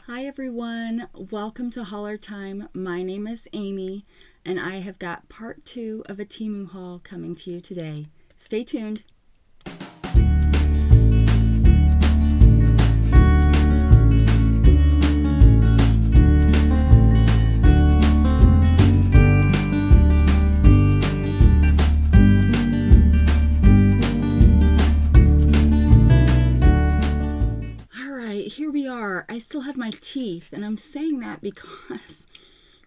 Hi everyone, welcome to Hauler Time. My name is Amy and I have got part 2 of a Temu haul coming to you today. Stay tuned. Here we are. I still have my teeth, and I'm saying that because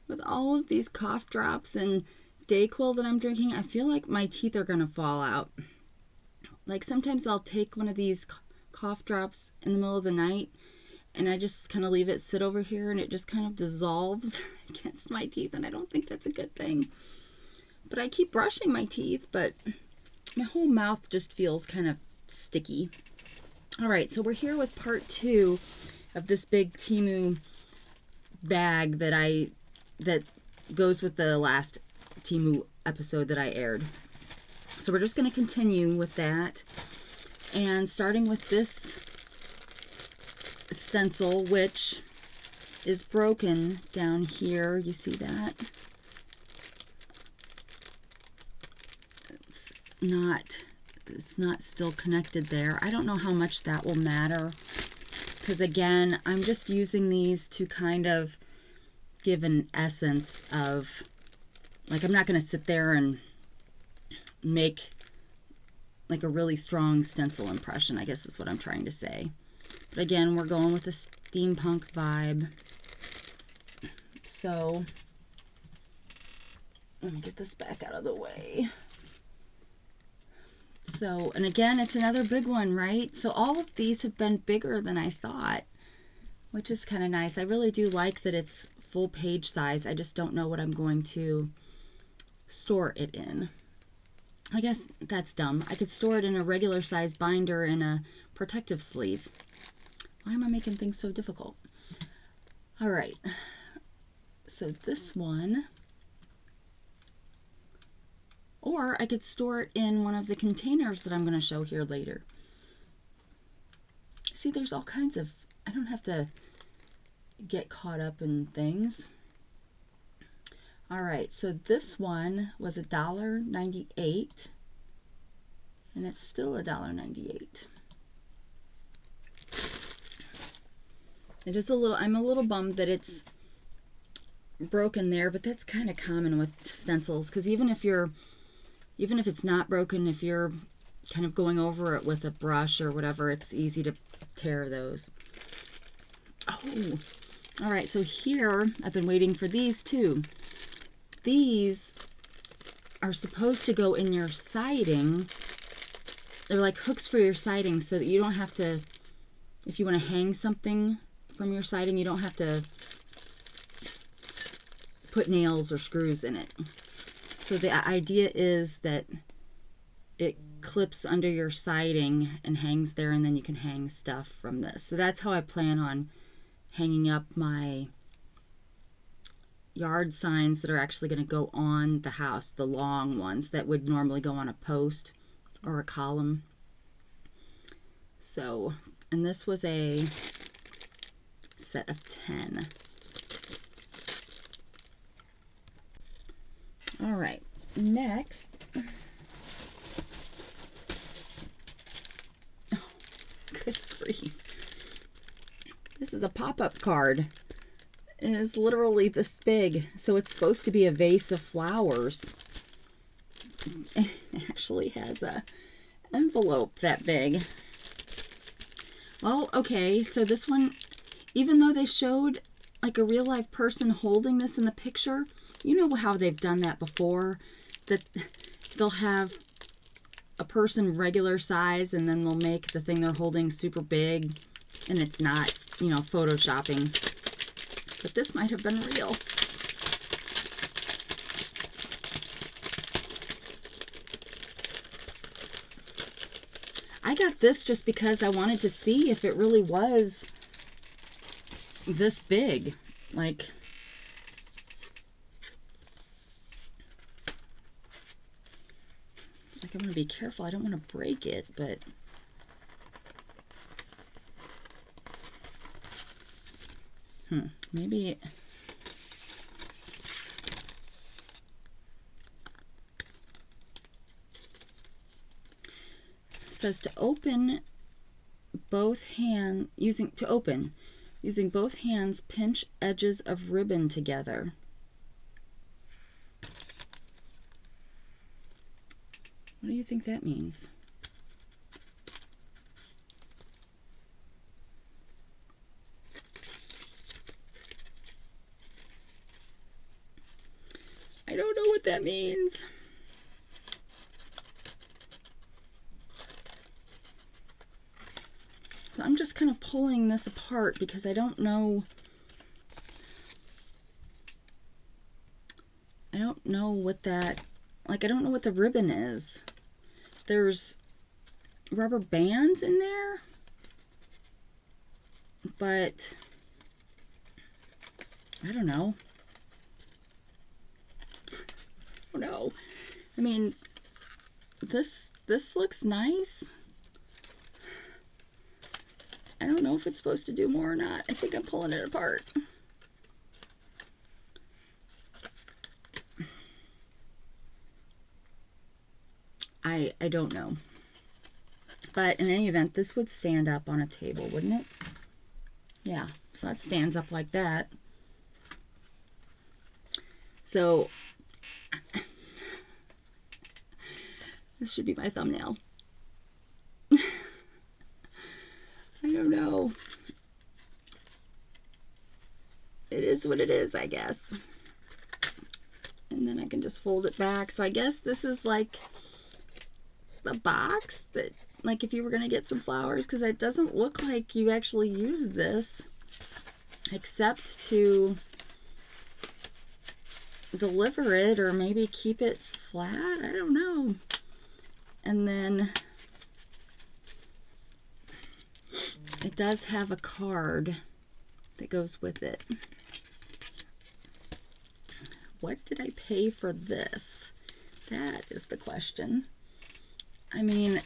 with all of these cough drops and Dayquil that I'm drinking, I feel like my teeth are gonna fall out. Like sometimes I'll take one of these cough drops in the middle of the night and I just kind of leave it sit over here and it just kind of dissolves against my teeth, and I don't think that's a good thing. But I keep brushing my teeth, but my whole mouth just feels kind of sticky. Alright, so we're here with part 2 of this big Temu bag that goes with the last Temu episode that I aired. So we're just going to continue with that, and starting with this stencil, which is broken down here. You see that? It's not still connected there. I don't know how much that will matter, because again, I'm just using these to kind of give an essence of, like, I'm not going to sit there and make like a really strong stencil impression, I guess is what I'm trying to say. But again, we're going with a steampunk vibe. So let me get this back out of the way. So, and again, it's another big one, right? So all of these have been bigger than I thought, which is kind of nice. I really do like that it's full page size. I just don't know what I'm going to store it in. I guess that's dumb. I could store it in a regular size binder in a protective sleeve. Why am I making things so difficult? All right. So this one, or I could store it in one of the containers that I'm going to show here later. See, there's all kinds of, I don't have to get caught up in things. All right, so this one was $1.98, and it's still $1.98. It is a little, I'm a little bummed that it's broken there, but that's kind of common with stencils, because even if it's not broken, if you're kind of going over it with a brush or whatever, it's easy to tear those. Oh, all right, so here, I've been waiting for these too. These are supposed to go in your siding. They're like hooks for your siding, so that you don't have to, if you want to hang something from your siding, you don't have to put nails or screws in it. So the idea is that it clips under your siding and hangs there, and then you can hang stuff from this. So that's how I plan on hanging up my yard signs that are actually going to go on the house, the long ones that would normally go on a post or a column. So, and this was a set of 10. All right, next, oh, good grief. This is a pop-up card. It is literally this big, so it's supposed to be a vase of flowers. It actually has a envelope that big. Well, okay, so this one, even though they showed like a real life person holding this in the picture, you know how they've done that before, that they'll have a person regular size and then they'll make the thing they're holding super big, and it's not, you know, photoshopping. But this might have been real. I got this just because I wanted to see if it really was this big. Like, it's like I want to be careful. I don't want to break it, but Maybe... It says to open both hands, using both hands, pinch edges of ribbon together. What do you think that means? I don't know what that means. So I'm just kind of pulling this apart because I don't know. I don't know what that, like, I don't know what the ribbon is. There's rubber bands in there, but I don't know. Oh no. I mean, this looks nice. I don't know if it's supposed to do more or not. I think I'm pulling it apart. I don't know. But in any event, this would stand up on a table, wouldn't it? Yeah, so that stands up like that. So this should be my thumbnail. I don't know. It is what it is, I guess. And then I can just fold it back. So I guess this is like the box that, like, if you were going to get some flowers, because it doesn't look like you actually use this except to deliver it or maybe keep it flat. I don't know. And then it does have a card that goes with it. What did I pay for this? That is the question. I mean,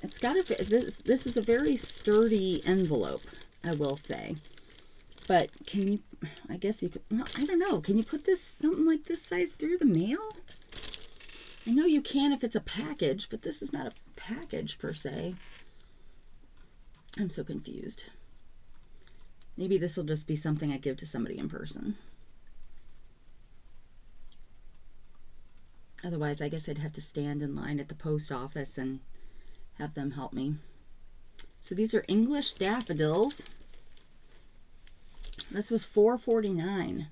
it's got to be, this is a very sturdy envelope, I will say. But can you, I guess you could, well, I don't know. Can you put this, something like this size through the mail? I know you can if it's a package, but this is not a package per se. I'm so confused. Maybe this will just be something I give to somebody in person. Otherwise, I guess I'd have to stand in line at the post office and have them help me. So these are English daffodils. This was $4.49.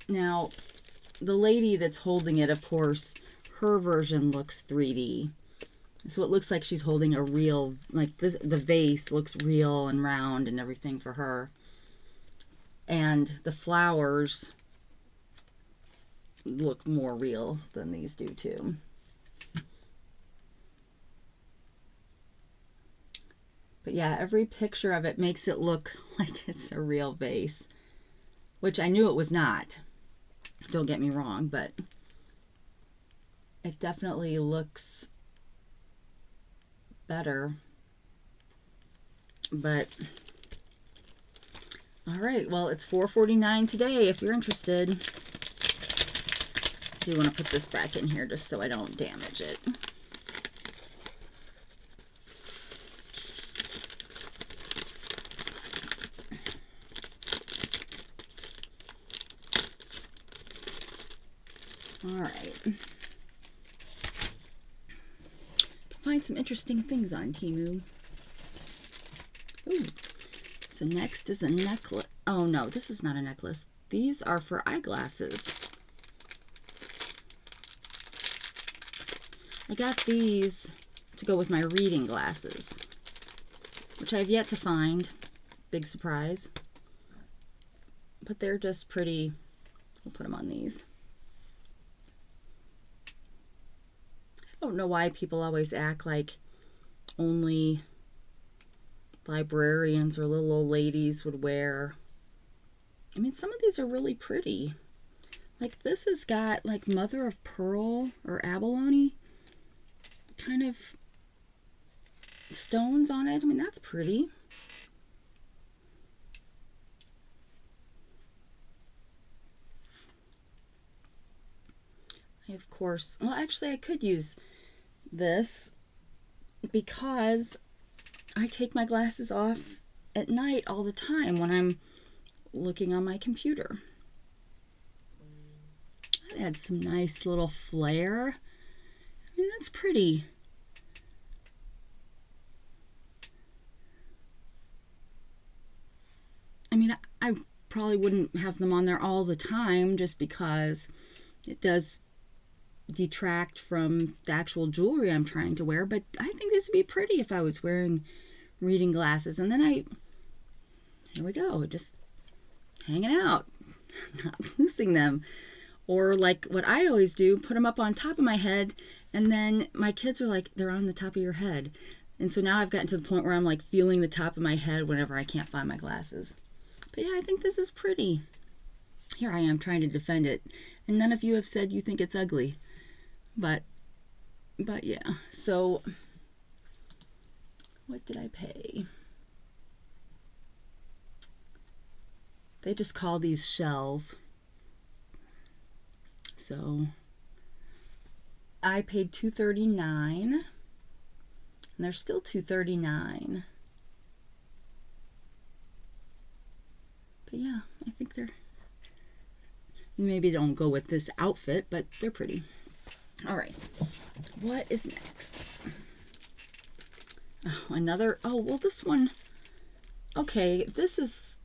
Now, the lady that's holding it, of course, her version looks 3D. So it looks like she's holding a real, like this, the vase looks real and round and everything for her. And the flowers look more real than these do too. But yeah, every picture of it makes it look like it's a real vase, which I knew it was not. Don't get me wrong, but it definitely looks better. But all right, well, it's $4.49 today if you're interested. Do you want to put this back in here just so I don't damage it? All right. Find some interesting things on Temu. Ooh. So next is a necklace. Oh no, this is not a necklace. These are for eyeglasses. I got these to go with my reading glasses, which I have yet to find. Big surprise. But they're just pretty. We'll put them on these. I don't know why people always act like only librarians or little old ladies would wear. I mean, some of these are really pretty. Like this has got like mother of pearl or abalone kind of stones on it. I mean, that's pretty. Of course, well, actually I could use this because I take my glasses off at night all the time when I'm looking on my computer. That adds some nice little flair. I mean, that's pretty. I mean, I probably wouldn't have them on there all the time just because it does detract from the actual jewelry I'm trying to wear, but I think this would be pretty if I was wearing reading glasses. And then here we go, just hanging out, not losing them. Or like what I always do, put them up on top of my head, and then my kids are like, they're on the top of your head. And so now I've gotten to the point where I'm like feeling the top of my head whenever I can't find my glasses. But yeah, I think this is pretty. Here I am trying to defend it, and none of you have said you think it's ugly. But yeah, so what did I pay? They just call these shells. So I paid $2.39, and they're still $2.39. But yeah, I think they're, maybe don't go with this outfit, but they're pretty. All right, what is next? Oh, another, oh, well, this one, okay, this is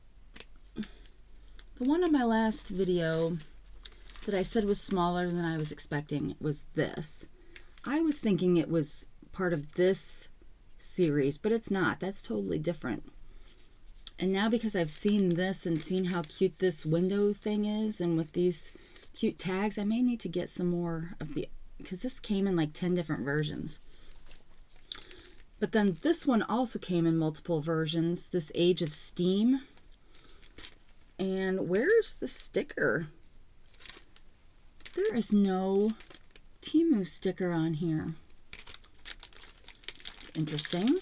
the one on my last video that I said was smaller than I was expecting. Was this. I was thinking it was part of this series, but it's not. That's totally different. And now because I've seen this and seen how cute this window thing is, and with these cute tags, I may need to get some more of the, because this came in like 10 different versions. But then this one also came in multiple versions, this Age of Steam. And where's the sticker? There is no Temu sticker on here. Interesting.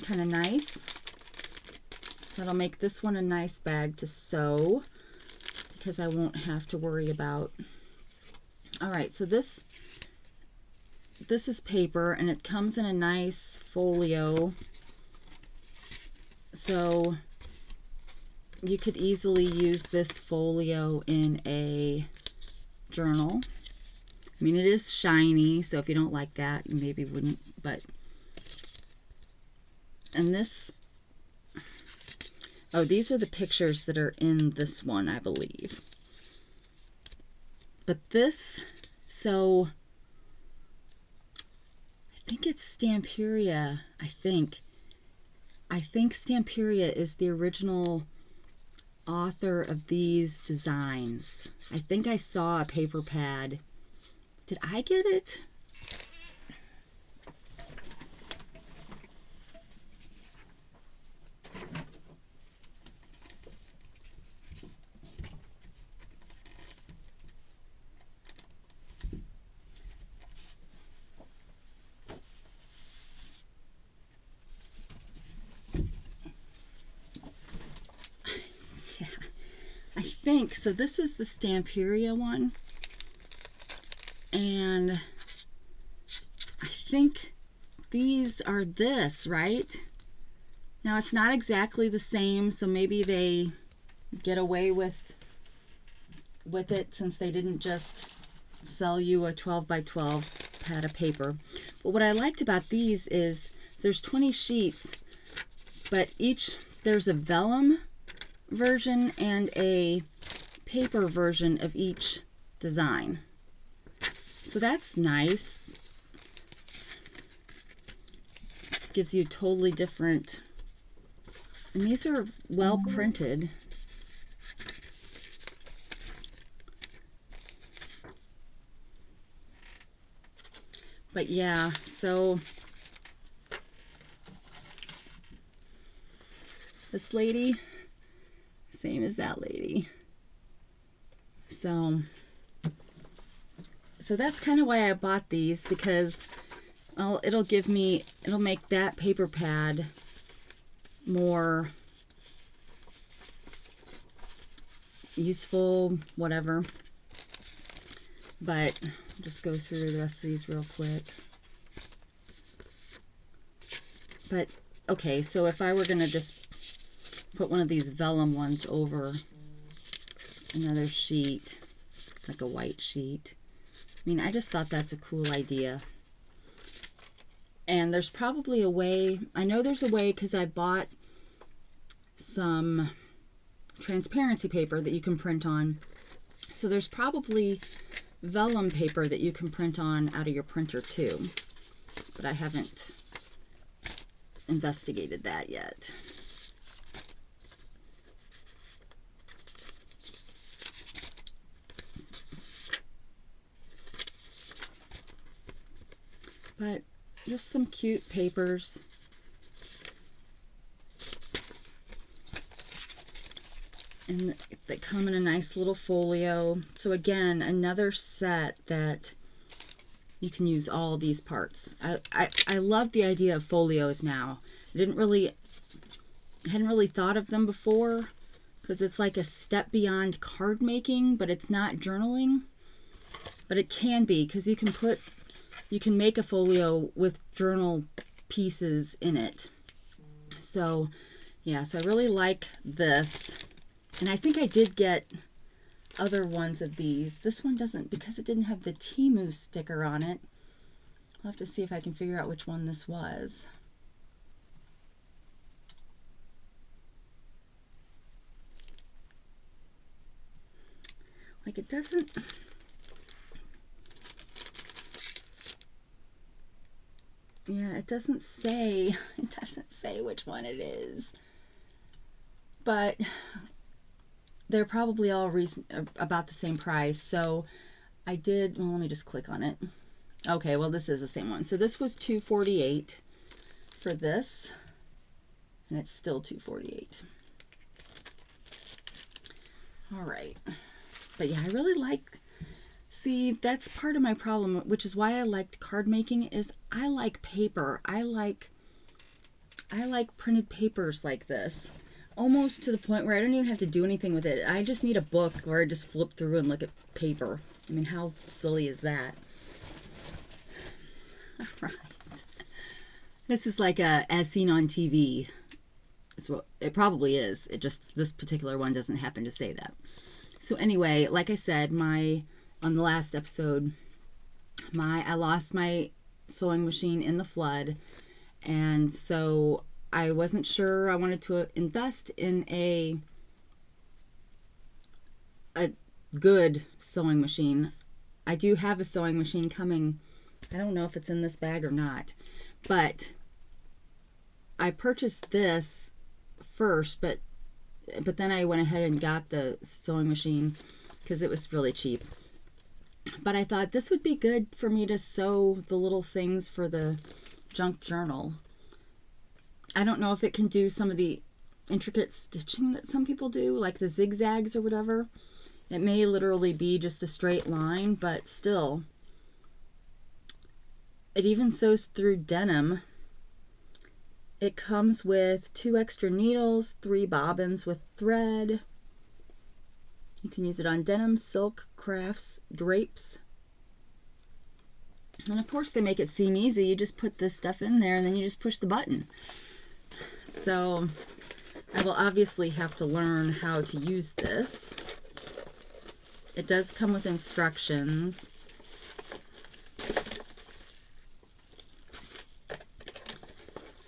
Kind of nice. That'll make this one a nice bag to sew, because I won't have to worry about. All right, so this is paper, and it comes in a nice folio, so you could easily use this folio in a journal. I mean, it is shiny, so if you don't like that, you maybe wouldn't, but, and this, oh, these are the pictures that are in this one, I believe. But this, so I think it's Stamperia, I think Stamperia is the original author of these designs. I think I saw a paper pad. Did I get it? I think so. This is the Stamperia one, and I think these are this, right? Now it's not exactly the same, so maybe they get away with it since they didn't just sell you a 12 by 12 pad of paper. But what I liked about these is there's 20 sheets, but there's a vellum version and a paper version of each design. So that's nice. Gives you totally different, and these are well printed. But yeah, so this lady, same as that lady. So that's kind of why I bought these, because well, it'll make that paper pad more useful, whatever. But I'll just go through the rest of these real quick. But okay, so if I were gonna just put one of these vellum ones over another sheet, like a white sheet, I mean, I just thought that's a cool idea. And there's probably a way, I know there's a way, because I bought some transparency paper that you can print on. So there's probably vellum paper that you can print on out of your printer too, but I haven't investigated that yet. But just some cute papers. And that come in a nice little folio. So again, another set that you can use all these parts. I love the idea of folios now. I hadn't really thought of them before, because it's like a step beyond card making, but it's not journaling. But it can be, because you can make a folio with journal pieces in it. So yeah, so I really like this. And I think I did get other ones of these. This one doesn't, because it didn't have the Temu sticker on it. I'll have to see if I can figure out which one this was. Like, it doesn't... Yeah, it doesn't say which one it is. But they're probably all about the same price. So I did, well, let me just click on it. Okay, well, this is the same one. So this was $2.48 for this, and it's still $2.48. All right. But yeah, I really like, see, that's part of my problem, which is why I liked card making, is I like paper. I like printed papers like this. Almost to the point where I don't even have to do anything with it. I just need a book where I just flip through and look at paper. I mean, how silly is that? All right. This is like a as seen on TV. So it probably is. It just, this particular one doesn't happen to say that. So anyway, like I said, on the last episode, I lost my sewing machine in the flood, and so I wasn't sure. I wanted to invest in a good sewing machine. I do have a sewing machine coming. I don't know if it's in this bag or not, but I purchased this first, but then I went ahead and got the sewing machine because it was really cheap. But I thought this would be good for me to sew the little things for the junk journal. I don't know if it can do some of the intricate stitching that some people do, like the zigzags or whatever. It may literally be just a straight line, but still. It even sews through denim. It comes with 2 extra needles, 3 bobbins with thread. You can use it on denim, silk, crafts, drapes. And of course they make it seem easy. You just put this stuff in there and then you just push the button. So I will obviously have to learn how to use this. It does come with instructions.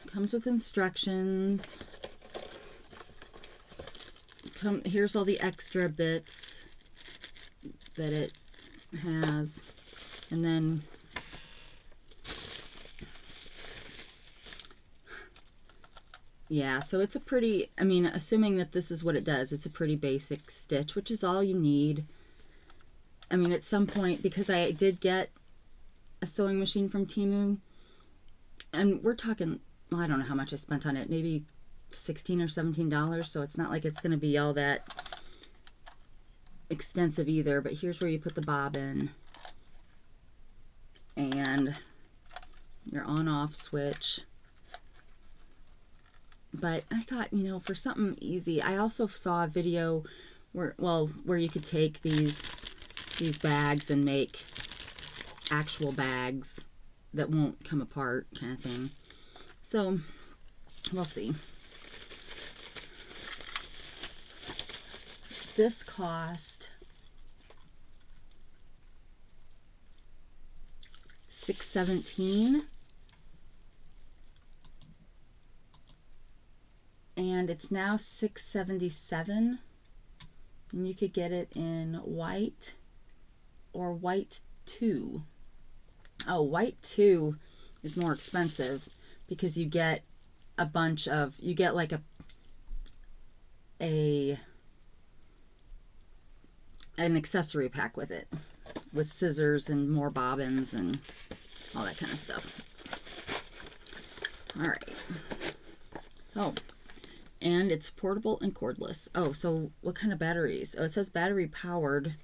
Comes with instructions. Here's all the extra bits that it has. And then yeah, so it's a pretty, I mean, assuming that this is what it does, it's a pretty basic stitch, which is all you need. I mean, at some point, because I did get a sewing machine from Temu, and we're talking, well, I don't know how much I spent on it, maybe $16 or $17, so it's not like it's going to be all that extensive either. But here's where you put the bobbin, and your on-off switch. But I thought, you know, for something easy, I also saw a video where, well, where you could take these bags and make actual bags that won't come apart, kind of thing. So we'll see. This cost $6.17, and it's now $6.77, and you could get it in white or white 2. Oh, white 2 is more expensive because you get a bunch of, you get like an accessory pack with it, with scissors and more bobbins and all that kind of stuff. All right. Oh, and it's portable and cordless. Oh, so what kind of batteries? Oh, it says battery powered.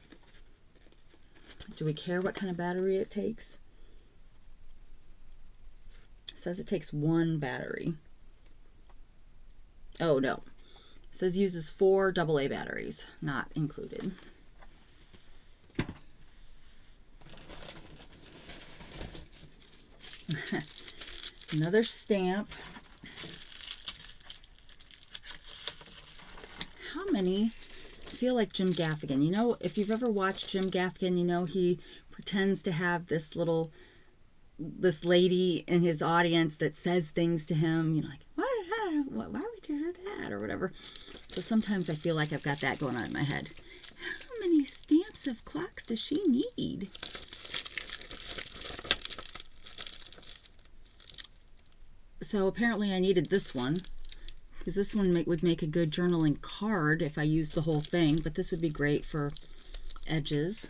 Do we care what kind of battery it takes? It says it takes 1 battery. Oh, no. It says uses 4 AA batteries, not included. Another stamp. How many? I feel like Jim Gaffigan. You know, if you've ever watched Jim Gaffigan, you know he pretends to have this lady in his audience that says things to him, you know, like, why would you do that, or whatever. So sometimes I feel like I've got that going on in my head. How many stamps of clocks does she need? So apparently I needed this one, because this one would make a good journaling card if I used the whole thing, but this would be great for edges.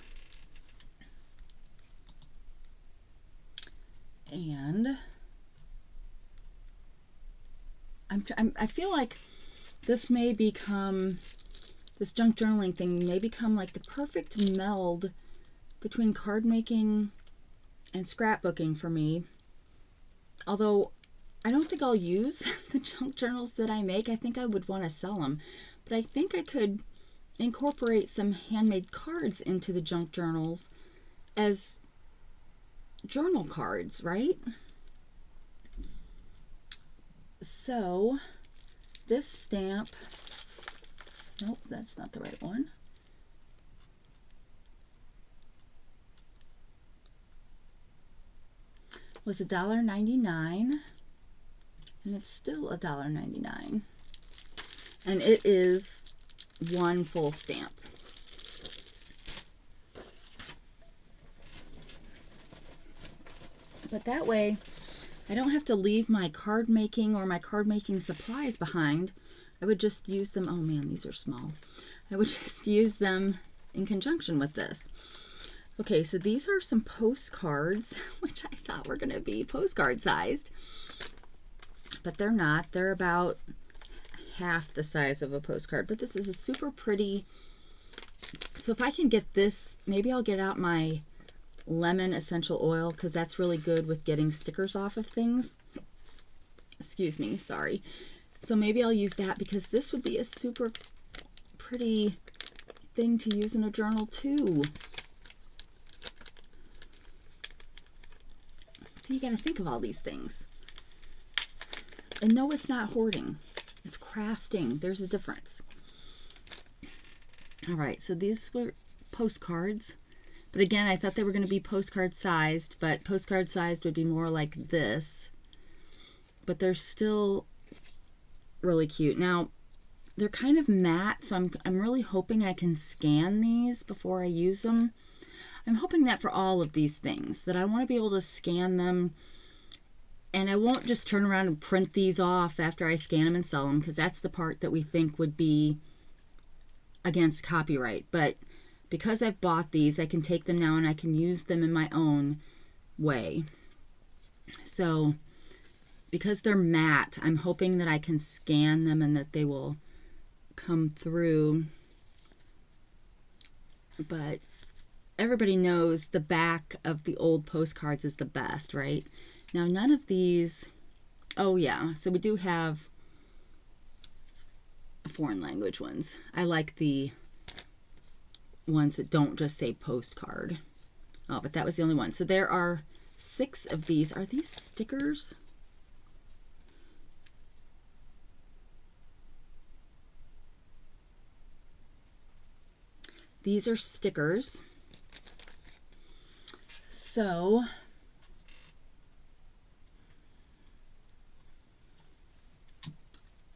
And I feel like this may become, this junk journaling thing may become like the perfect meld between card making and scrapbooking for me. Although I don't think I'll use the junk journals that I make. I think I would want to sell them. But I think I could incorporate some handmade cards into the junk journals as journal cards, right? So this stamp, nope, that's not the right one. Was $1.99, and it's still $1.99, and it is 1 full stamp. But that way I don't have to leave my card making or my card making supplies behind. I would just use them. Oh man, these are small. I would just use them in conjunction with this. Okay, so these are some postcards, which I thought were going to be postcard sized, but they're not. They're about half the size of a postcard, but this is a super pretty. So if I can get this, maybe I'll get out my lemon essential oil, because that's really good with getting stickers off of things. Excuse me, sorry. So maybe I'll use that, because this would be a super pretty thing to use in a journal too. So you got to think of all these things. And no, it's not hoarding. It's crafting. There's a difference. All right, so these were postcards. But again, I thought they were going to be postcard sized, but postcard sized would be more like this. But they're still really cute. Now, they're kind of matte, so I'm really hoping I can scan these before I use them. I'm hoping that for all of these things, that I want to be able to scan them, and I won't just turn around and print these off after I scan them and sell them, because that's the part that we think would be against copyright. But because I've bought these, I can take them now and I can use them in my own way. So because they're matte, I'm hoping that I can scan them and that they will come through. But everybody knows the back of the old postcards is the best, right? Now none of these, oh yeah, so we do have foreign language ones. I like the ones that don't just say postcard. Oh, but that was the only one. So there are 6 of these. Are these stickers? These are stickers. So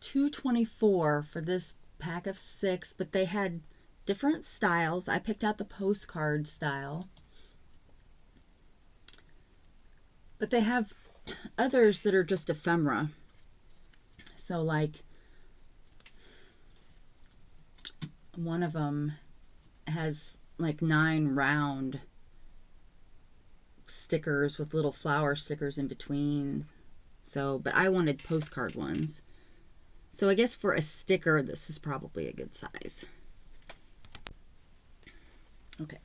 $2.24 for this pack of 6, but they had different styles. I picked out the postcard style. But they have others that are just ephemera. So like one of them has like 9 round stickers with little flower stickers in between. So, but I wanted postcard ones. So I guess for a sticker, this is probably a good size. Okay.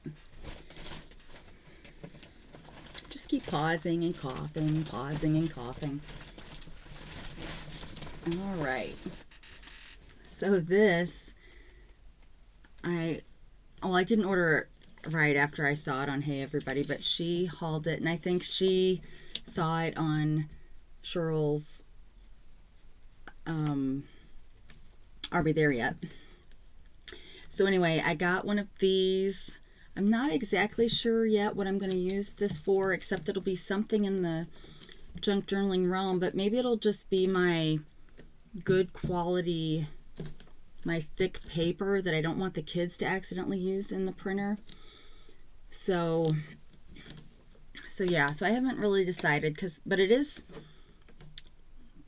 Just keep pausing and coughing, pausing and coughing. All right. So this, I didn't order it right after I saw it on Hey Everybody, but she hauled it, and I think she saw it on Cheryl's Are We There Yet? So anyway, I got one of these. I'm not exactly sure yet what I'm going to use this for, except it'll be something in the junk journaling realm, but maybe it'll just be my good quality, my thick paper that I don't want the kids to accidentally use in the printer. So yeah, so I haven't really decided, but it is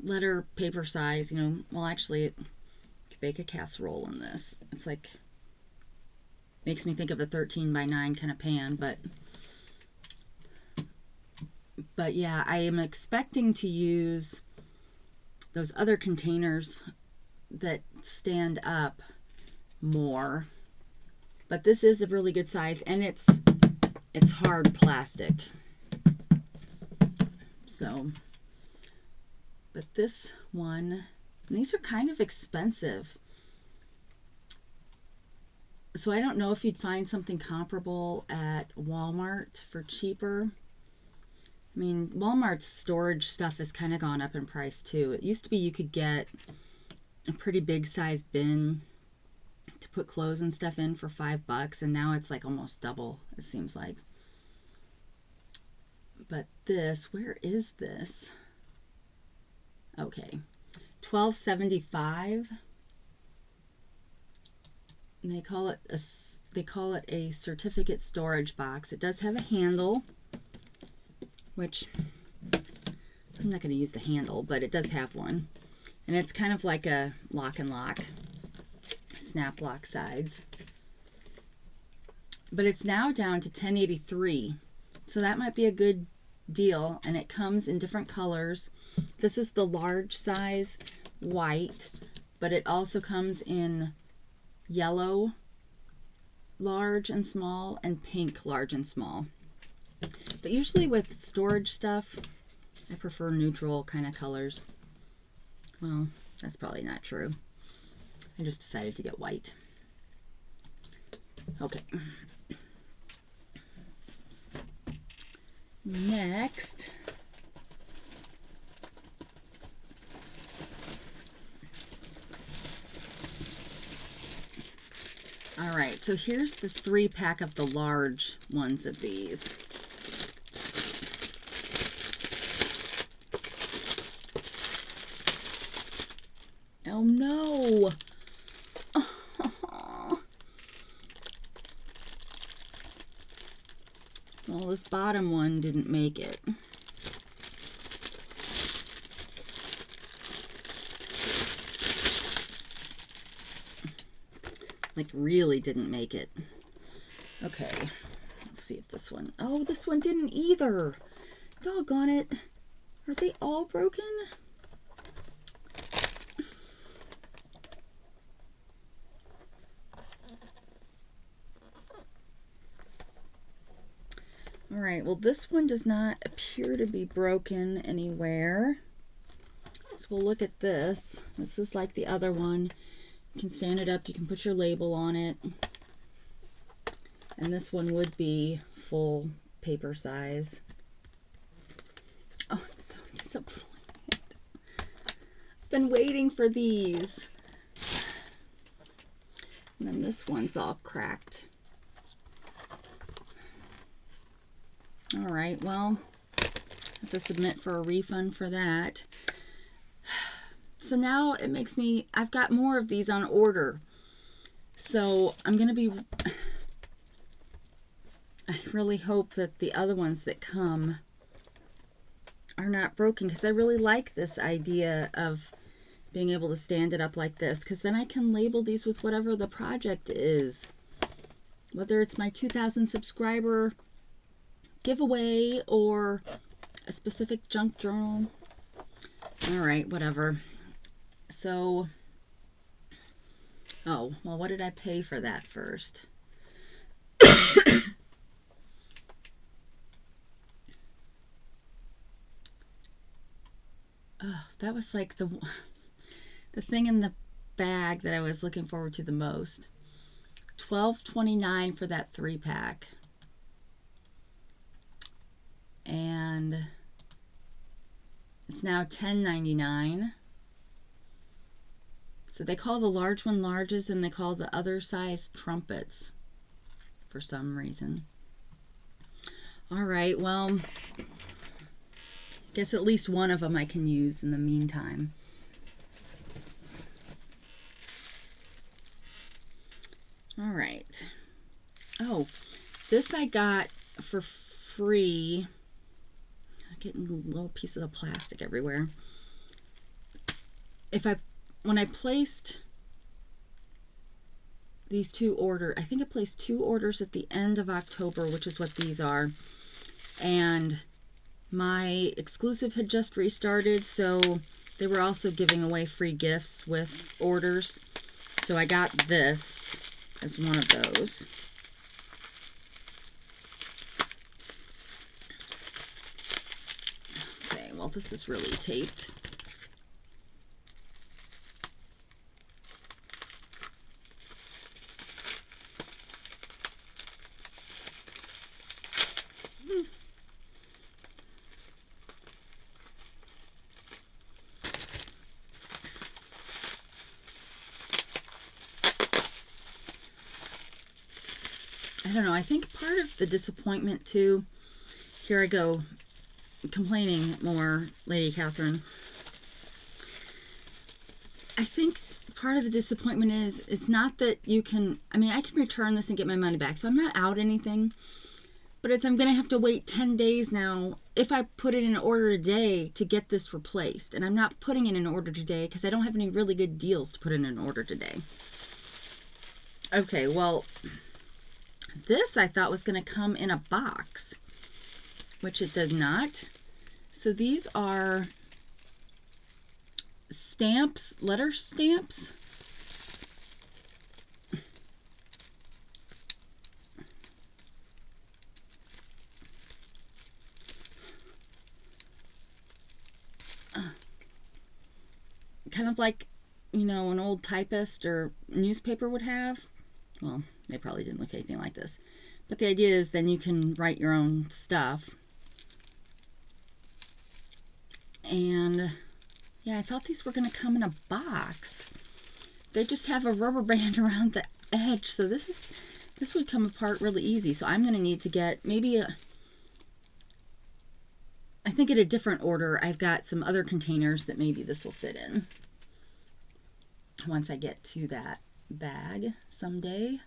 letter paper size, you know. Well, actually, you could bake a casserole in this. It's like, makes me think of a 13 by 9 kind of pan, but yeah, I am expecting to use those other containers that stand up more. But this is a really good size, and it's hard plastic. So, but this one, and these are kind of expensive. So I don't know if you'd find something comparable at Walmart for cheaper. I mean, Walmart's storage stuff has kind of gone up in price too. It used to be you could get a pretty big size bin to put clothes and stuff in for $5, and now it's like almost double, it seems like. But this, where is this? Okay, $12.75. And they call it a certificate storage box. It does have a handle, which I'm not going to use the handle, but it does have one. And it's kind of like a lock and lock, snap lock sides. But it's now down to $10.83. So that might be a good deal, and it comes in different colors. This is the large size, white, but it also comes in yellow, large and small, and pink, large and small. But usually with storage stuff, I prefer neutral kind of colors. Well, that's probably not true. I just decided to get white. Okay. Next, all right, so here's the 3-pack of the large ones of these. Oh no! Well, this bottom one didn't make it. Like, really didn't make it. Okay, let's see if this one... Oh, this one didn't either. Doggone it. Are they all broken? All right, well, this one does not appear to be broken anywhere. So we'll look at this. This is like the other one. You can stand it up, you can put your label on it. And this one would be full paper size. Oh, I'm so disappointed. I've been waiting for these. And then this one's all cracked. All right, well, I have to submit for a refund for that. So now it makes me, I've got more of these on order. So I'm going to be, I really hope that the other ones that come are not broken, because I really like this idea of being able to stand it up like this, because then I can label these with whatever the project is. Whether it's my 2,000 subscriber giveaway or a specific junk journal. All right, whatever. So, oh, well, what did I pay for that first? Oh, that was like the thing in the bag that I was looking forward to the most. $12.29 for that 3-pack. And it's now $10.99. So they call the large one larges and they call the other size trumpets for some reason. All right, well, guess at least one of them I can use in the meantime. All right. Oh, this I got for free. Getting little pieces of plastic everywhere. When I placed these two orders, I think I placed 2 orders at the end of October, which is what these are. And my exclusive had just restarted, so they were also giving away free gifts with orders. So I got this as one of those. Well, this is really taped. I don't know, I think part of the disappointment too, here I go complaining more, Lady Catherine. I think part of the disappointment is, it's not that you can, I mean, I can return this and get my money back, so I'm not out anything, but it's, I'm going to have to wait 10 days now if I put it in an order today to get this replaced, and I'm not putting it in an order today because I don't have any really good deals to put in an order today. Okay, well, this I thought was going to come in a box, which it does not. So these are stamps, letter stamps. Kind of like, you know, an old typist or newspaper would have. Well, they probably didn't look anything like this. But the idea is then you can write your own stuff. And yeah, I thought these were going to come in a box. They just have a rubber band around the edge. So this would come apart really easy. So I'm going to need to get maybe I think in a different order, I've got some other containers that maybe this will fit in once I get to that bag someday.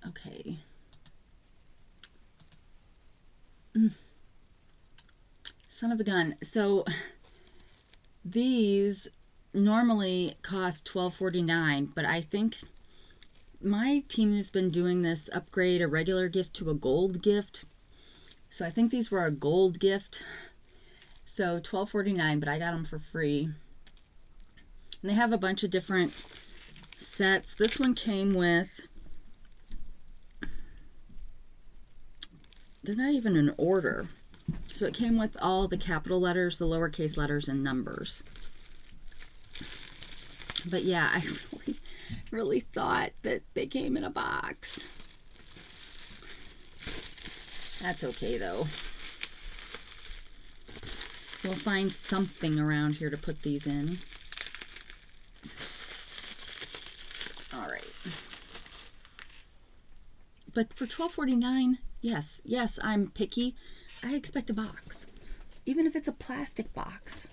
Okay. Son of a gun. So these normally cost $12.49, but I think my team has been doing this upgrade a regular gift to a gold gift. So I think these were a gold gift. So $12.49, but I got them for free. And they have a bunch of different sets. This one came with they're not even in order. So it came with all the capital letters, the lowercase letters, and numbers. But yeah, I really thought that they came in a box. That's okay though. We'll find something around here to put these in. All right. But for $12.49, yes, I'm picky. I expect a box, even if it's a plastic box.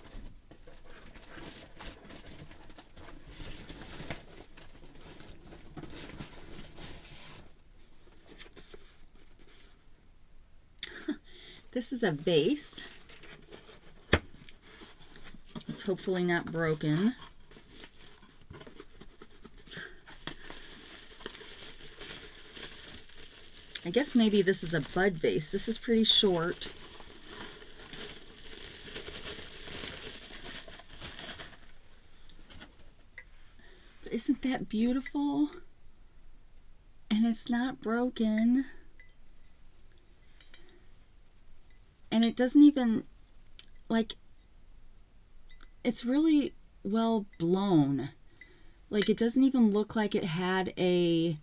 This is a vase. It's hopefully not broken. I guess maybe this is a bud vase. This is pretty short. But isn't that beautiful? And it's not broken. And it doesn't even, like, it's really well blown. Like, it doesn't even look like it had a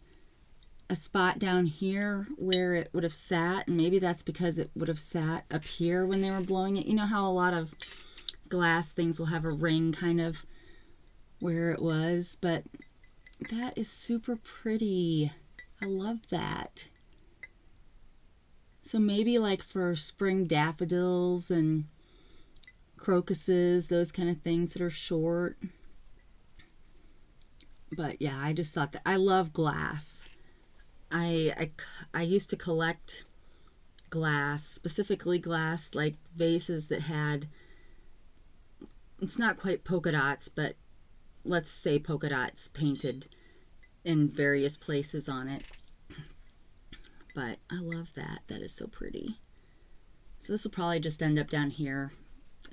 spot down here where it would have sat, and maybe that's because it would have sat up here when they were blowing it. You know how a lot of glass things will have a ring kind of where it was, but that is super pretty. I love that. So maybe like for spring daffodils and crocuses, those kind of things that are short. But yeah, I just thought that I love glass. I used to collect glass, specifically glass like vases that had, it's not quite polka dots, but let's say polka dots painted in various places on it. But I love that. That is so pretty. So this will probably just end up down here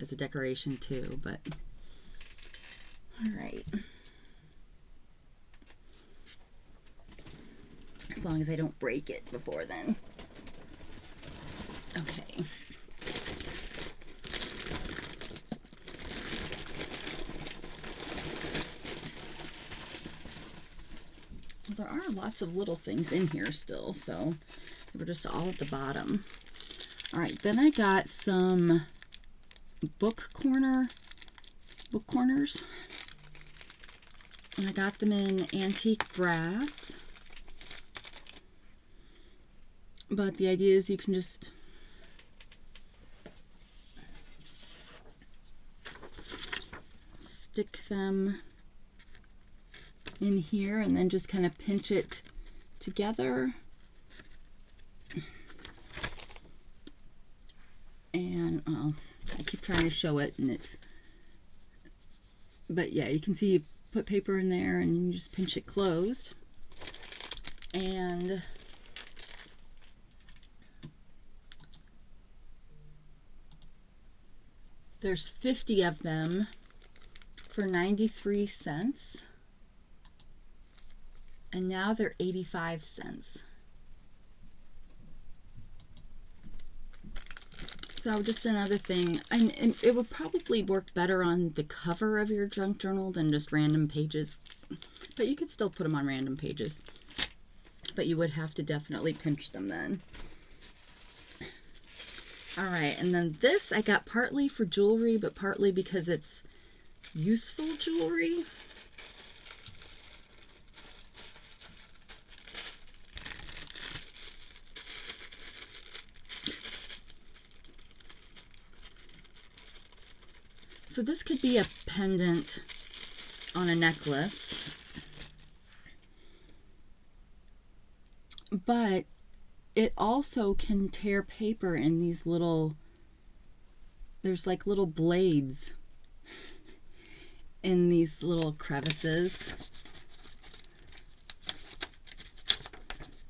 as a decoration too, but all right. As long as I don't break it before then. Okay. Well, there are lots of little things in here still, so we're just all at the bottom. All right, then I got some book corners, and I got them in antique brass. But the idea is you can just stick them in here and then just kind of pinch it together. And I keep trying to show it, and but yeah, you can see you put paper in there and you just pinch it closed. And there's 50 of them for 93 cents. And now they're 85 cents. So just another thing, and it would probably work better on the cover of your junk journal than just random pages. But you could still put them on random pages. But you would have to definitely pinch them then. Alright, and then this I got partly for jewelry, but partly because it's useful jewelry. So this could be a pendant on a necklace, but it also can tear paper in these little, there's like little blades in these little crevices.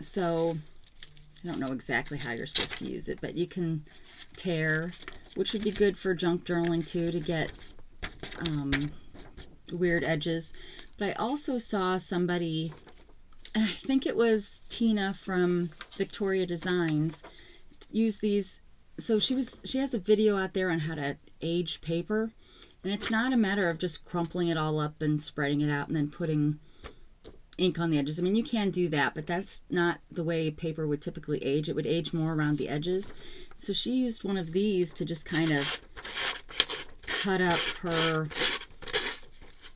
So I don't know exactly how you're supposed to use it, but you can tear, which would be good for junk journaling too, to get weird edges. But I also saw somebody, and I think it was Tina from Victoria Designs, use these. So she has a video out there on how to age paper, and it's not a matter of just crumpling it all up and spreading it out and then putting ink on the edges. I mean, you can do that, but that's not the way paper would typically age. It would age more around the edges. So she used one of these to just kind of cut up her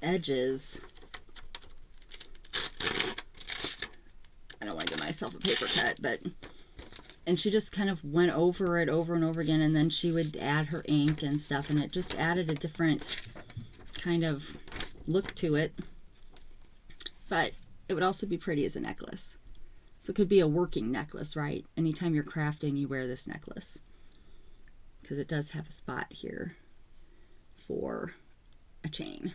edges. I don't want to give myself a paper cut, but, and she just kind of went over it over and over again, and then she would add her ink and stuff, and it just added a different kind of look to it. But it would also be pretty as a necklace. So it could be a working necklace, right? Anytime you're crafting, you wear this necklace, because it does have a spot here for a chain.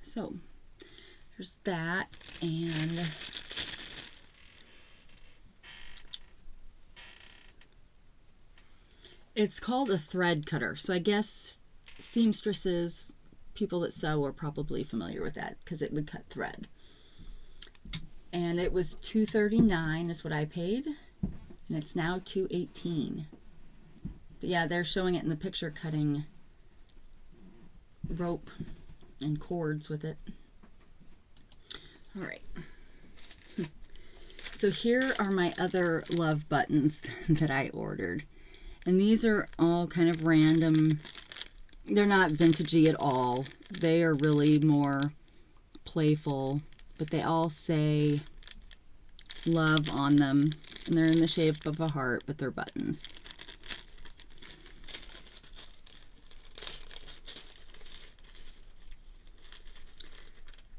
So there's that, and it's called a thread cutter. So I guess seamstresses, people that sew, are probably familiar with that because it would cut thread. And it was $2.39 is what I paid, and it's now $2.18. But yeah, they're showing it in the picture, cutting rope and cords with it. All right. So here are my other love buttons that I ordered. And these are all kind of random. They're not vintagey at all. They are really more playful, but they all say love on them. And they're in the shape of a heart, but they're buttons.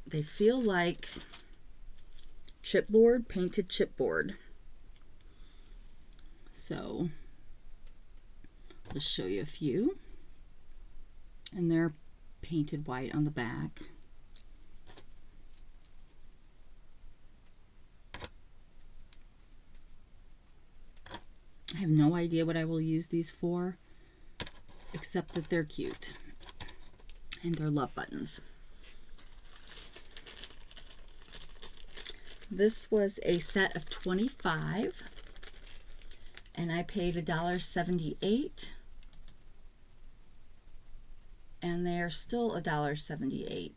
They feel like chipboard, painted chipboard. So I'll show you a few. And they're painted white on the back. I have no idea what I will use these for, except that they're cute. And they're love buttons. This was a set of 25, and I paid $1.78, and they are still $1.78.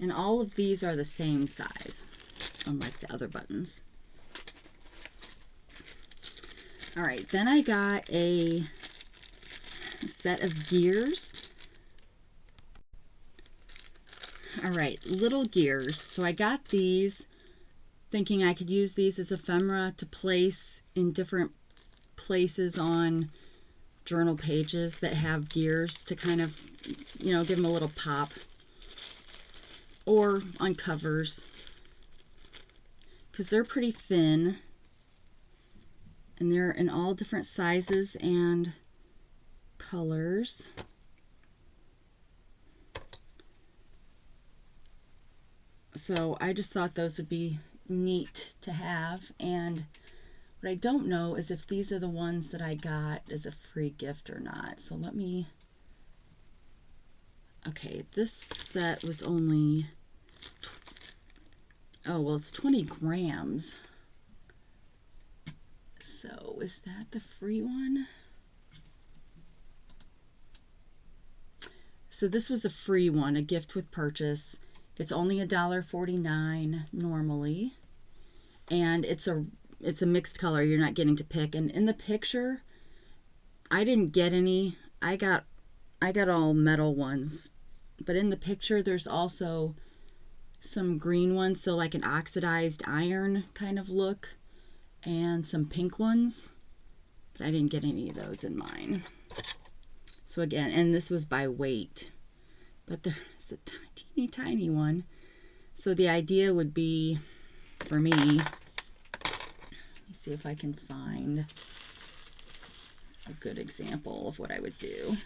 And all of these are the same size, unlike the other buttons. All right, then I got a set of gears. All right, little gears. So I got these thinking I could use these as ephemera to place in different places on journal pages that have gears to kind of, you know, give them a little pop, or on covers, because they're pretty thin and they're in all different sizes and colors. So I just thought those would be neat to have. And what I don't know is if these are the ones that I got as a free gift or not. So let me, okay, this set was only, oh, well, it's 20 grams. So is that the free one? So this was a free one, a gift with purchase. It's only $1.49 normally, and it's a mixed color. You're not getting to pick. And in the picture, I didn't get any. I got all metal ones, but in the picture there's also some green ones, so like an oxidized iron kind of look, and some pink ones, but I didn't get any of those in mine. So again, and this was by weight, but there's a teeny tiny one. So the idea would be for me, let me see if I can find a good example of what I would do.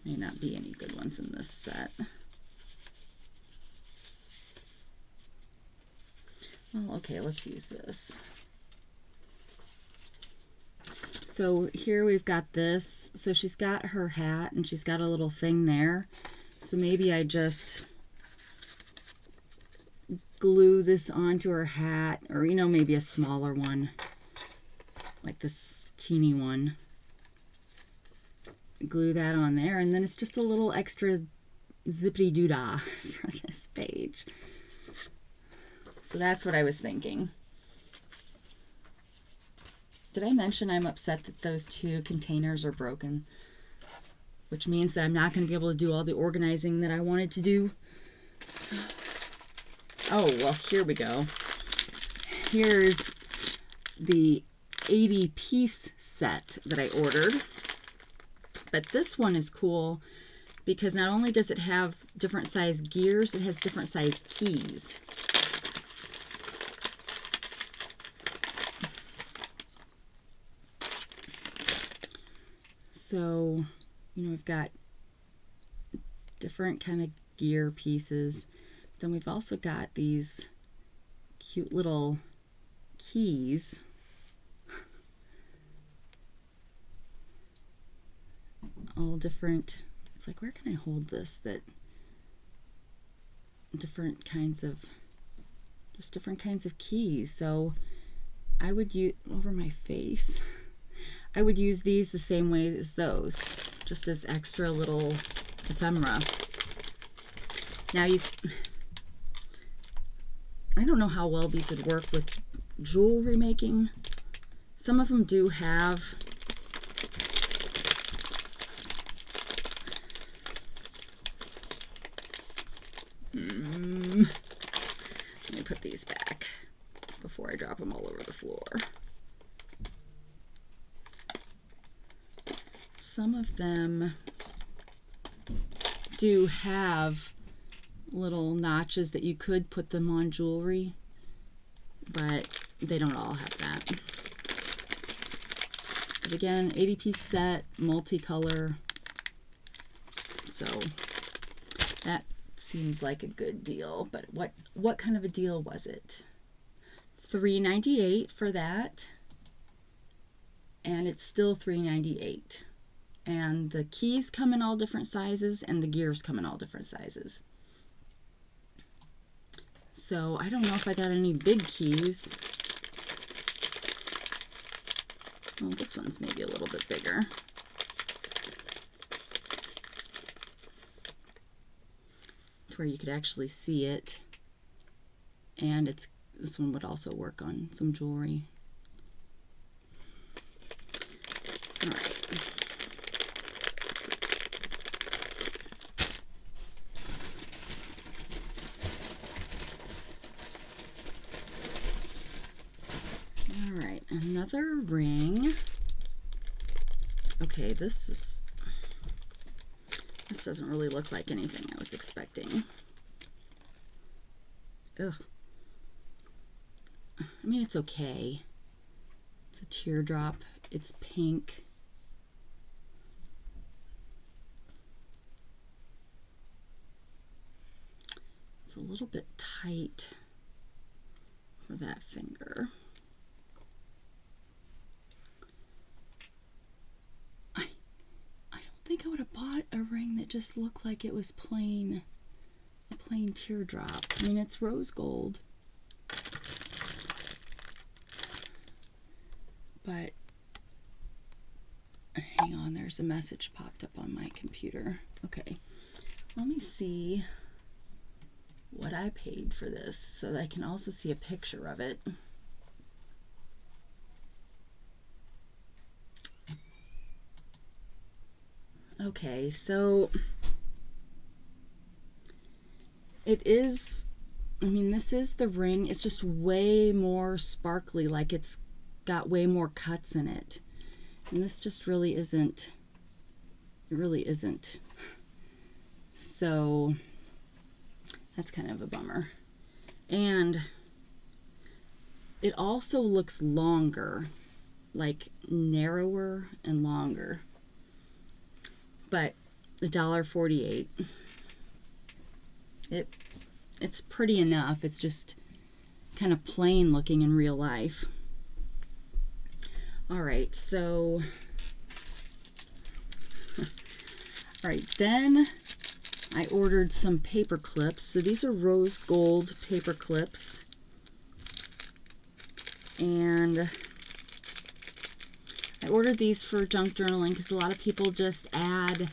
May not be any good ones in this set. Well, okay, let's use this. So here we've got this. So she's got her hat and she's got a little thing there. So maybe I just glue this onto her hat, or, you know, maybe a smaller one, like this teeny one. Glue that on there, and then it's just a little extra zippity doo-dah for this page. So that's what I was thinking. Did I mention I'm upset that those two containers are broken? Which means that I'm not going to be able to do all the organizing that I wanted to do. Oh, well, here we go. Here's the 80-piece set that I ordered. But this one is cool because not only does it have different size gears, it has different size keys. So, you know, we've got different kind of gear pieces. Then we've also got these cute little keys. All different. It's like, where can I hold this? That different kinds of, just different kinds of keys. So I would use, over my face, I would use these the same way as those, just as extra little ephemera. Now I don't know how well these would work with jewelry making. Some of them do have let me put these back before I drop them all over the floor. Some of them do have little notches that you could put them on jewelry, but they don't all have that. But again, 80-piece set, multicolor, so that seems like a good deal. But what kind of a deal was it? $3.98 for that, and it's still $3.98. And the keys come in all different sizes, and the gears come in all different sizes. So I don't know if I got any big keys. Well, this one's maybe a little bit bigger. To where you could actually see it. And this one would also work on some jewelry. All right. Another ring. Okay, this doesn't really look like anything I was expecting. Ugh. I mean, it's okay. It's a teardrop. It's pink. It's a little bit tight for that finger. I think I would have bought a ring that just looked like it was plain, a plain teardrop. I mean, it's rose gold, but hang on, there's a message popped up on my computer. Okay, let me see what I paid for this so that I can also see a picture of it. Okay, so it is, I mean, this is the ring. It's just way more sparkly, like it's got way more cuts in it. And this just really isn't, it really isn't. So that's kind of a bummer. And it also looks longer, like narrower and longer. But $1.48. It's pretty enough. It's just kind of plain looking in real life. All right, so all right, then I ordered some paper clips. So these are rose gold paper clips. And I ordered these for junk journaling because a lot of people just add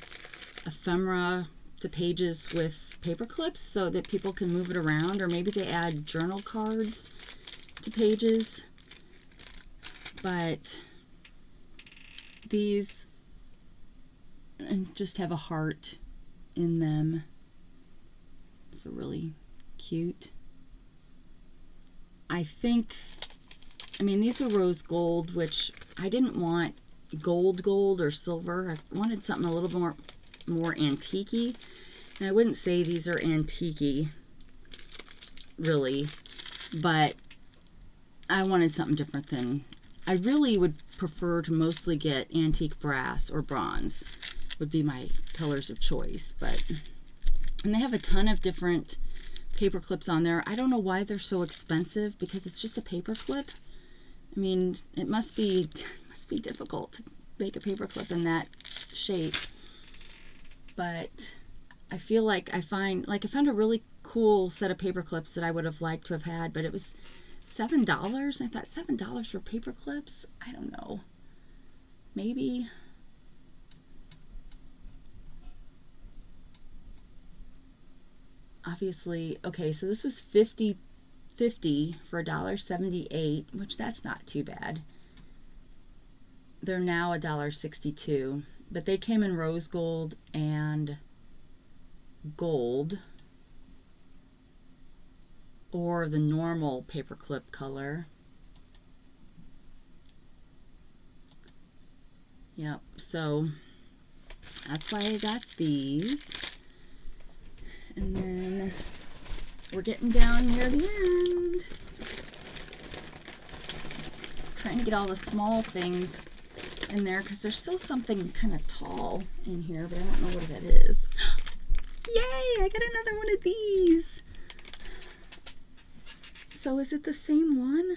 ephemera to pages with paper clips so that people can move it around, or maybe they add journal cards to pages. But these just have a heart in them. So really cute. I mean, these are rose gold, which I didn't want gold or silver. I wanted something a little more antique-y. And I wouldn't say these are antique-y, really, but I wanted something different than... I really would prefer to mostly get antique brass or bronze, would be my colors of choice. And they have a ton of different paper clips on there. I don't know why they're so expensive, because it's just a paper clip. I mean, it must be difficult to make a paper clip in that shape. But I feel like I found a really cool set of paper clips that I would have liked to have had, but it was $7. I thought $7 for paper clips? I don't know. Maybe. Obviously, okay, so this was $50 for $1.78, which that's not too bad. They're now $1.62, but they came in rose gold and gold, or the normal paperclip color. Yep, so that's why I got these. And then we're getting down near the end. Trying to get all the small things in there because there's still something kind of tall in here, but I don't know what that is. Yay! I got another one of these. So is it the same one?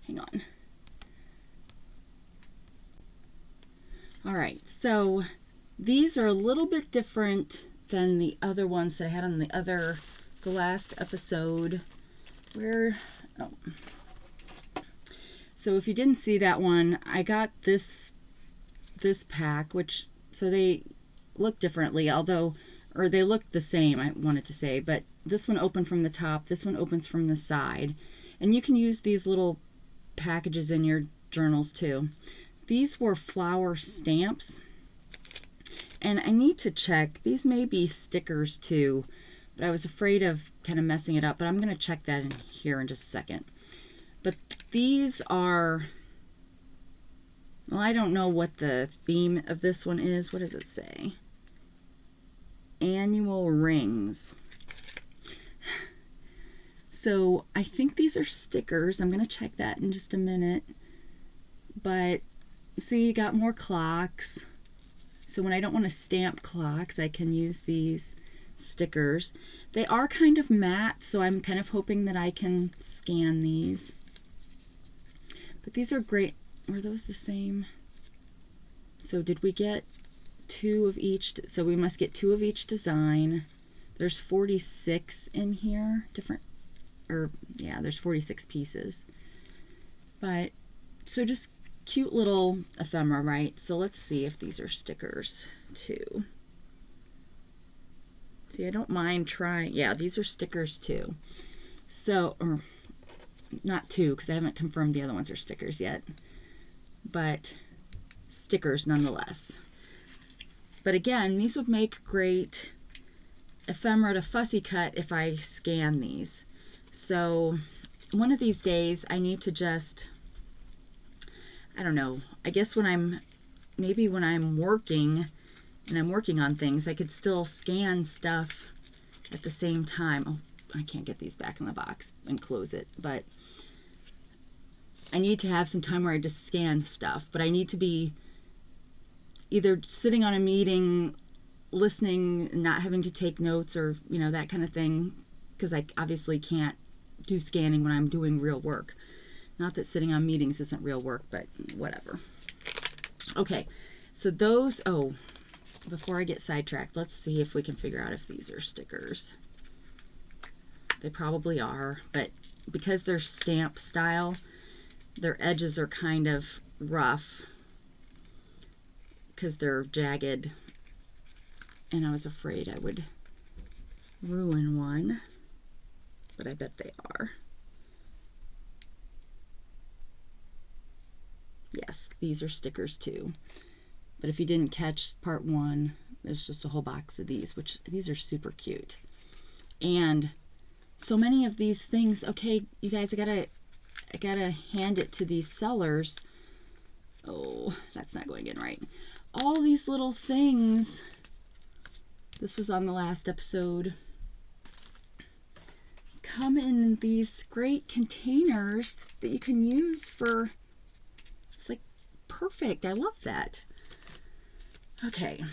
Hang on. All right, so these are a little bit different than the other ones that I had on the last episode. So if you didn't see that one, I got this pack, which, so they look differently, or they look the same, I wanted to say, but this one opened from the top, this one opens from the side, and you can use these little packages in your journals too. These were flower stamps, and I need to check, these may be stickers too, but I was afraid of kind of messing it up, but I'm going to check that in here in just a second. But these are, well, I don't know what the theme of this one is. What does it say? Annual rings. So I think these are stickers. I'm going to check that in just a minute. But see, you got more clocks. So when I don't want to stamp clocks, I can use these stickers. They are kind of matte, so I'm kind of hoping that I can scan these. But these are great. Were those the same? So did we get 2 of each? So we must get 2 of each design. There's 46 in here. There's 46 pieces. But, so just cute little ephemera, right? So let's see if these are stickers too. See, I don't mind trying. Yeah, these are stickers too. So, or not 2, because I haven't confirmed the other ones are stickers yet. But stickers nonetheless. But again, these would make great ephemera to fussy cut if I scan these. So one of these days I need to just, I don't know, I guess when I'm working and I'm working on things, I could still scan stuff at the same time. Oh, I can't get these back in the box and close it, but I need to have some time where I just scan stuff, but I need to be either sitting on a meeting, listening, not having to take notes or, that kind of thing, because I obviously can't do scanning when I'm doing real work. Not that sitting on meetings isn't real work, but whatever. Okay, so those, before I get sidetracked, let's see if we can figure out if these are stickers. They probably are, but because they're stamp style, their edges are kind of rough because they're jagged, and I was afraid I would ruin one, but I bet they are. Yes, these are stickers too. But if you didn't catch part 1, there's just a whole box of these, which these are super cute. And so many of these things, okay, you guys, I gotta hand it to these sellers. Oh, that's not going in right. All these little things, this was on the last episode, come in these great containers that you can use for, it's like perfect. I love that. Okay,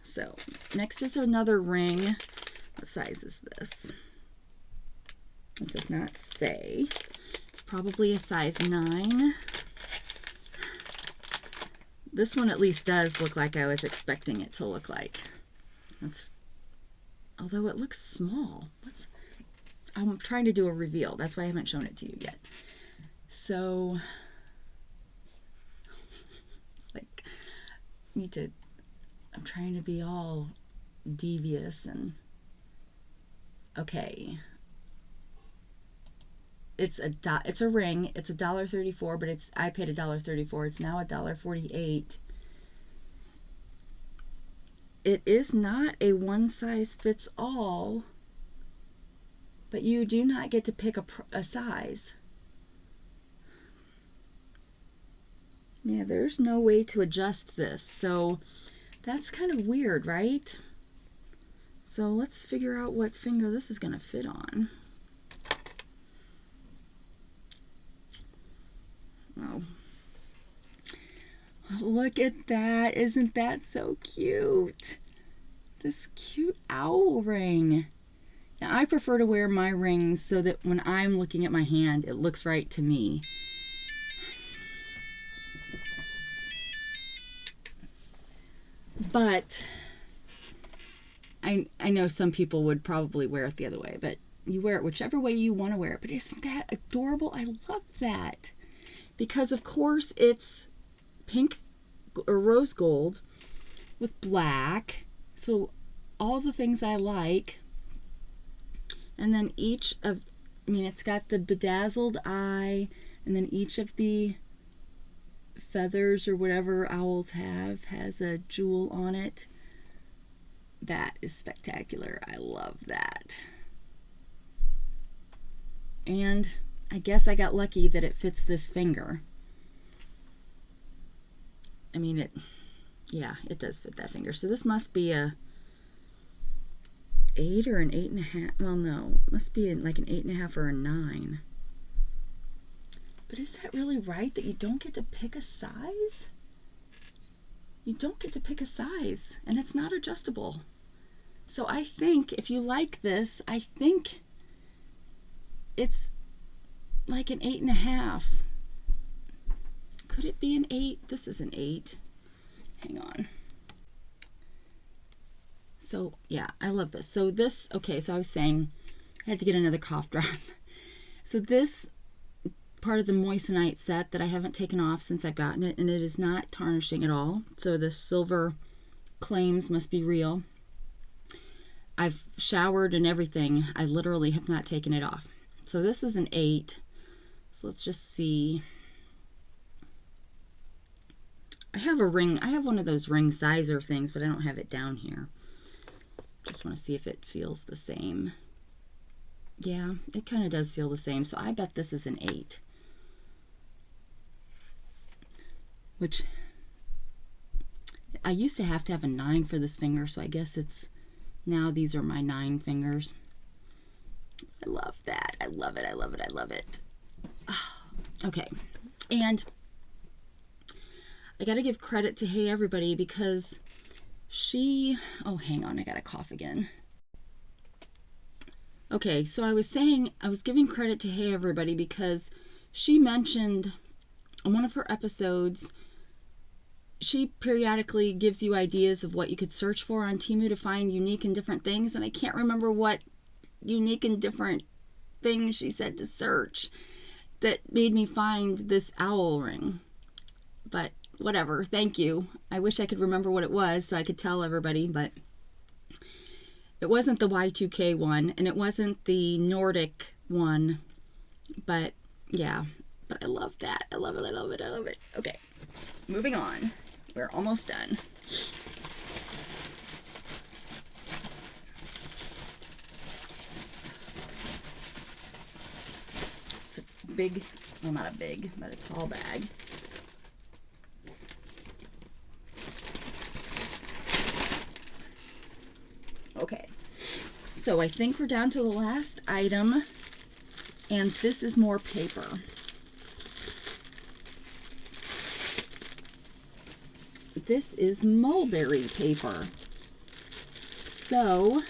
so next is another ring. What size is this? It does not say. It's probably a size 9. This one at least does look like I was expecting it to look like. Although it looks small. I'm trying to do a reveal. That's why I haven't shown it to you yet. So, it's like, I'm trying to be all devious and, okay. It's a ring. It's $1.34, but I paid $1.34. It's now $1.48. It is not a one size fits all, but you do not get to pick a size. Yeah, there's no way to adjust this, so that's kind of weird, right? So let's figure out what finger this is going to fit on. Oh, look at that. Isn't that so cute? This cute owl ring. Now, I prefer to wear my rings so that when I'm looking at my hand, it looks right to me. But I know some people would probably wear it the other way, but you wear it whichever way you want to wear it. But isn't that adorable? I love that. Because, of course, it's pink or rose gold with black. So all the things I like. And then it's got the bedazzled eye, and then each of the feathers or whatever owls have has a jewel on it. That is spectacular. I love that. And I guess I got lucky that it fits this finger. I mean, it does fit that finger. So this must be a 8 or an 8.5. Well, no, it must be like an 8.5 or a 9. But is that really right that you don't get to pick a size? You don't get to pick a size, and it's not adjustable. So I think if you like this, I think it's like an 8.5. Could it be an 8? This is an 8. Hang on. So yeah, I love this. So this, okay, so I was saying I had to get another cough drop. So this part of the moissanite set that I haven't taken off since I've gotten it, and it is not tarnishing at all. So the silver claims must be real. I've showered and everything. I literally have not taken it off. So this is an 8. So let's just see. I have a ring. I have one of those ring sizer things, but I don't have it down here. Just want to see if it feels the same. Yeah, it kind of does feel the same. So I bet this is an 8. Which I used to have a 9 for this finger, so I guess it's now these are my 9 fingers. I love that. I love it. I love it. I love it. Okay, and I gotta give credit to Hey Everybody because oh, hang on, I gotta cough again. Okay, so I was saying I was giving credit to Hey Everybody because she mentioned on one of her episodes she periodically gives you ideas of what you could search for on Temu to find unique and different things, and I can't remember what unique and different things she said to search that made me find this owl ring. But whatever, thank you. I wish I could remember what it was so I could tell everybody, but it wasn't the Y2K one, and it wasn't the Nordic one, but yeah, but I love that. I love it, I love it, I love it. Okay, moving on. We're almost done. It's a big, well, not a big, but a tall bag. Okay, so I think we're down to the last item, and this is more paper. This is mulberry paper. So,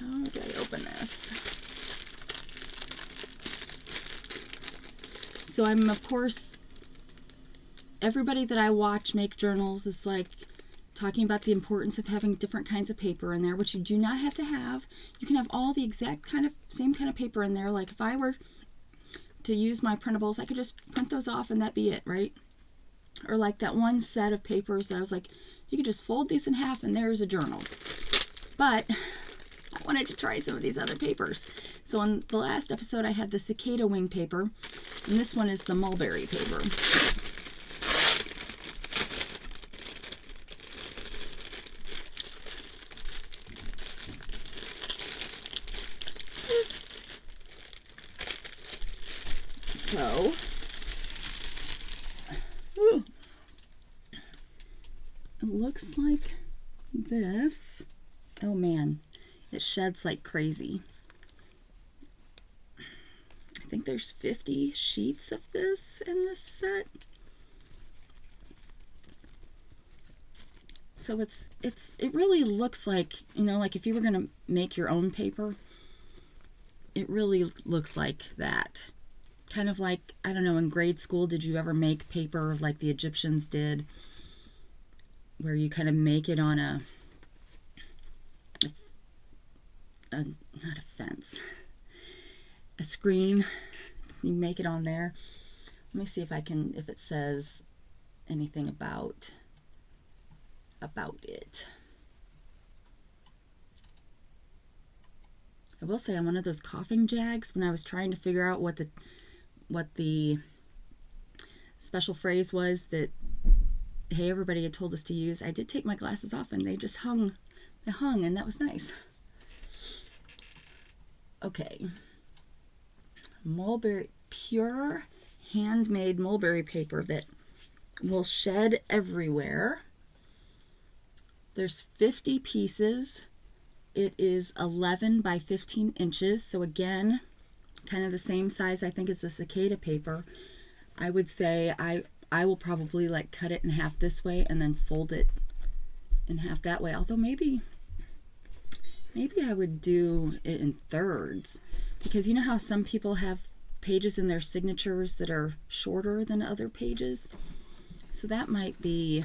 how do I open this? So I'm, of course, everybody that I watch make journals is like talking about the importance of having different kinds of paper in there, which you do not have to have. You can have all the exact same kind of paper in there. Like if I were to use my printables, I could just print those off and that'd be it, right? Or like that one set of papers that I was like, you could just fold these in half and there's a journal. But I wanted to try some of these other papers. So on the last episode I had the cicada wing paper, and this one is the mulberry paper. So, it looks like this. Oh man, it sheds like crazy. I think there's 50 sheets of this in this set. So it really looks like, you know, like if you were gonna make your own paper, it really looks like that. Kind of like, I don't know, in grade school, did you ever make paper like the Egyptians did, where you kind of make it on a not a fence, a screen, you make it on there. Let me see if it says anything about it. I will say, I'm one of those coughing jags. When I was trying to figure out what the special phrase was that, hey, everybody had told us to use, I did take my glasses off and they just hung, and that was nice. Okay, mulberry, pure handmade mulberry paper that will shed everywhere. There's 50 pieces. It is 11 by 15 inches, so again, kind of the same size I think as the cicada paper. I would say I will probably like cut it in half this way and then fold it in half that way, although maybe I would do it in thirds, because you know how some people have pages in their signatures that are shorter than other pages, so that might be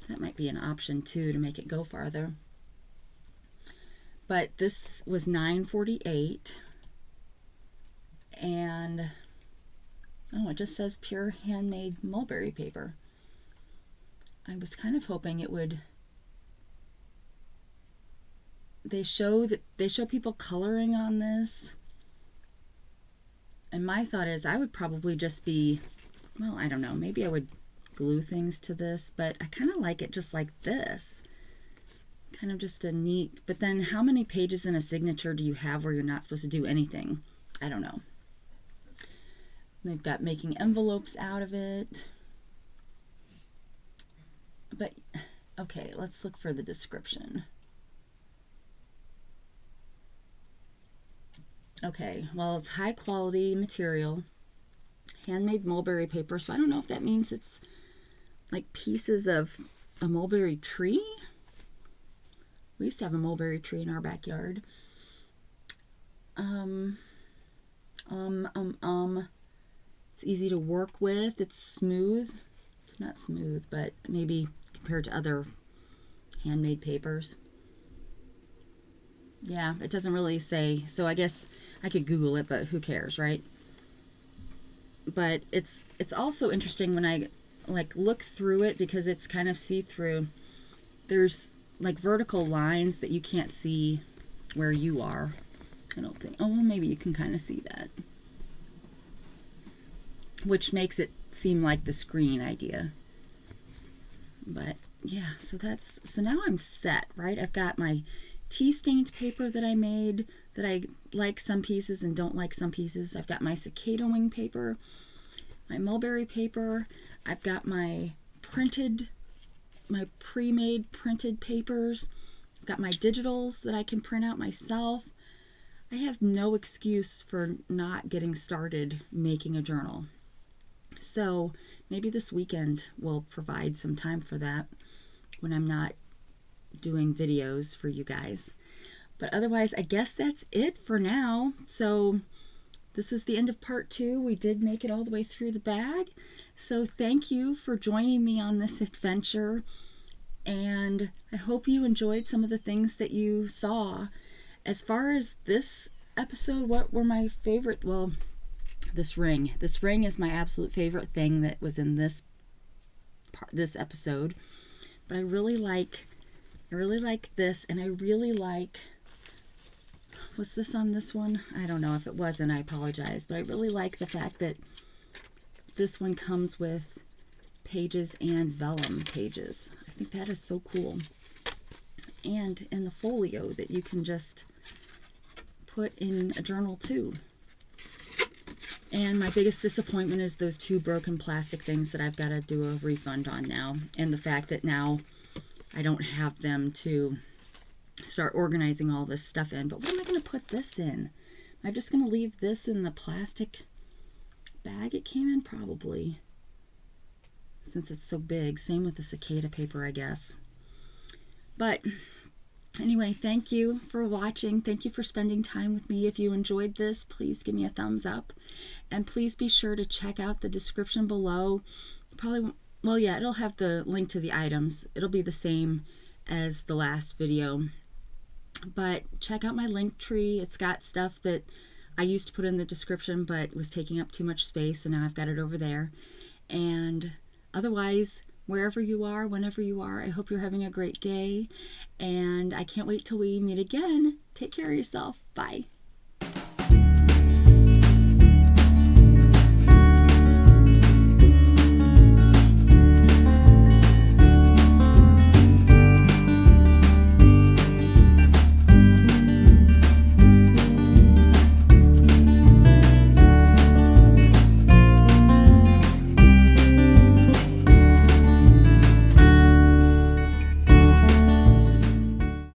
an option too to make it go farther. But this was $9.48, and oh, it just says pure handmade mulberry paper. I was kind of hoping it would. They show people coloring on this, and my thought is I would probably just be, well, I don't know, maybe I would glue things to this, but I kind of like it just like this. Kind of just a neat, but then how many pages in a signature do you have where you're not supposed to do anything? I don't know. They've got making envelopes out of it. But, okay, let's look for the description. Okay, well, it's high quality material, handmade mulberry paper, so I don't know if that means it's like pieces of a mulberry tree. We used to have a mulberry tree in our backyard. It It's easy to work with. It's smooth. It's not smooth, but maybe compared to other handmade papers. Yeah, it doesn't really say, so I guess I could Google it, but who cares, right? But it's also interesting when I like look through it, because it's kind of see-through. There's like vertical lines that you can't see where you are. I don't think. Oh, well, maybe you can kind of see that, which makes it seem like the screen idea. But yeah, so now I'm set, right? I've got my tea stained paper that I made, that I like some pieces and don't like some pieces. I've got my cicada wing paper, my mulberry paper. I've got my pre-made printed papers. I've got my digitals that I can print out myself. I have no excuse for not getting started making a journal. So maybe this weekend will provide some time for that when I'm not doing videos for you guys. But otherwise, I guess that's it for now. So this was the end of part 2. We did make it all the way through the bag. So thank you for joining me on this adventure. And I hope you enjoyed some of the things that you saw. As far as this episode, what were my favorite? Well, this ring. This ring is my absolute favorite thing that was in this episode. But I really like this, and I really like, was this on this one? I don't know. If it wasn't, I apologize. But I really like the fact that this one comes with pages and vellum pages. I think that is so cool. And in the folio that you can just put in a journal too. And my biggest disappointment is those 2 broken plastic things that I've got to do a refund on now. And the fact that now I don't have them to start organizing all this stuff in. But what am I going to put this in? Am I just going to leave this in the plastic bag it came in? Probably. Since it's so big. Same with the cicada paper, I guess. But anyway, thank you for watching. Thank you for spending time with me. If you enjoyed this, please give me a thumbs up. And please be sure to check out the description below. Probably, well, yeah, it'll have the link to the items. It'll be the same as the last video. But check out my Linktree. It's got stuff that I used to put in the description, but was taking up too much space, so now I've got it over there. And otherwise, wherever you are, whenever you are, I hope you're having a great day. And I can't wait till we meet again. Take care of yourself. Bye.